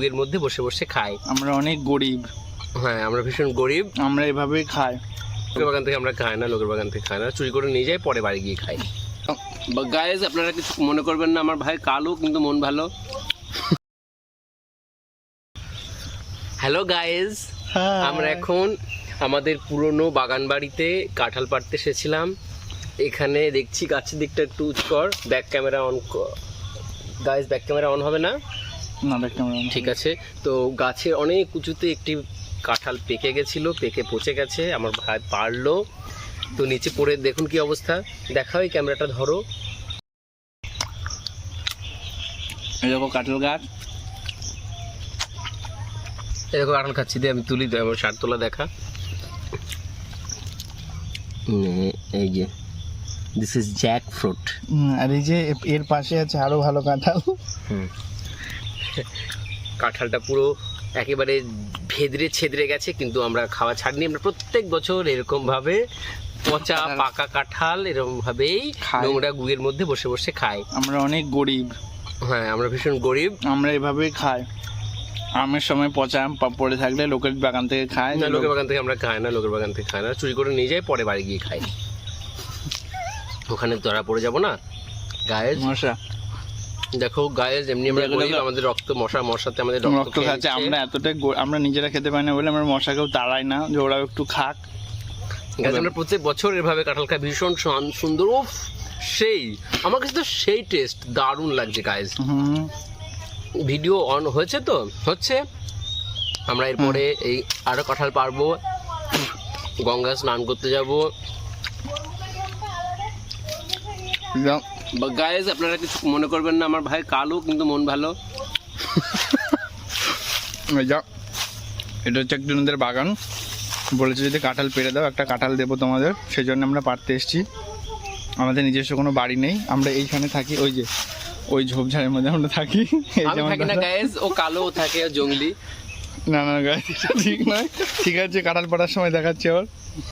গুয়ের মধ্যে বসে বসে খাই। আমরা অনেক গরিব। হ্যাঁ, আমরা ভীষণ গরিব। আমরা এভাবেই খাই। লোকের বাগান থেকে আমরা খাই না, লোকের বাগান থেকে খাই না, চুরি করে নিয়ে যাই, পরে বাড়ি গিয়ে খাই। গাইজ, আপনারা কিছু মনে করবেন না, আমার ভাই কালো কিন্তু মন ভালো। হ্যালো গাইজ, আমরা এখন আমাদের পুরনো বাগান বাড়িতে কাঁঠাল পাড়তে এসেছিলাম। এখানে দেখছি গাছের দিকটা একটু উঁচ কর, back camera on guys, back camera on হবে না? না, ব্যাক ক্যামেরা ঠিক আছে। তো গাছে অনেক উঁচুতে একটি কাঁঠাল পেকে গেছিলো, পেকে পচে গেছে, আমার ভাই পারলো। তো নিচে পড়ে দেখুন কি অবস্থা, দেখাও, এই ক্যামেরাটা ধরো। এই দেখো কাঁঠাল গাছ, এই দেখো কাঁঠাল খাচ্ছি, দিয়ে আমি তুলি, দেয় আমার শার্ট তোলা দেখা। এই যে দিস ইজ জ্যাক ফ্রুট। আর এই যে এর পাশে আছে আরো ভালো কাঁঠাল। কাঁঠালটা পুরো একেবারে ভেদরে ছেদরে গেছে, কিন্তু আমরা খাওয়া ছাড়নি। আমরা প্রত্যেক বছর এরকম ভাবে পচা পাকা কাঁঠাল এরকম ভাবেই নোংরা গুয়ের মধ্যে বসে বসে খাই। আমরা অনেক গরিব। হ্যাঁ, আমরা ভীষণ গরিব। আমরা এভাবেই খাই। আমের সময় পচা আম পড়ে থাকলে লোকের বাগান থেকে খাই না, লোকের বাগান থেকে আমরা খাই না, লোকের বাগান থেকে খাই না, চুরি করে নিয়ে যাই, পরে বাড়ি গিয়ে খাই। ওখানে ধরা পড়ে যাব না গায়েস। মশা দেখো গায়েস, এমনি আমরা গরিব, আমাদের রক্ত মশাতে আমাদের রক্ত খাচ্ছে। আমরা এতটাই আমরা নিজেরা খেতে পারি না বলে আমরা মশাকেও তাড়াই না যে ওরা একটু খাক। গাইস, আমরা প্রত্যেক বছর এভাবে কাঁঠাল খাই, ভীষণ সুন্দর। ও সেই, আমার কাছে তো সেই টেস্ট দারুণ লাগছে গাইস। ভিডিও অন হয়েছে তো? হচ্ছে। আমরা এরপরে এই আরো কাঁঠাল পারবো, গঙ্গা স্নান করতে যাব। গাইস, আপনারা কিছু মনে করবেন না, আমার ভাই কালো কিন্তু মন ভালো। এটা হচ্ছে একজনদের বাগান, বলেছে যদি কাঁঠাল পেড়ে দাও একটা কাঁঠাল দেবো তোমাদের, সেই জন্য আমরা পাড়তে এসেছি। আমাদের নিজস্ব কোনো বাড়ি নেই, আমরা এইখানে থাকি, ওই যে ওই ঝোপঝাড়ের মধ্যে আমরা থাকি। আমি থাকি না গাইস, ও কালো, ও থাকে জঙ্গলি। না না গাইস, ঠিক নয়। ঠিক আছে, কাঁঠাল পাড়ার সময় দেখাচ্ছি আবার।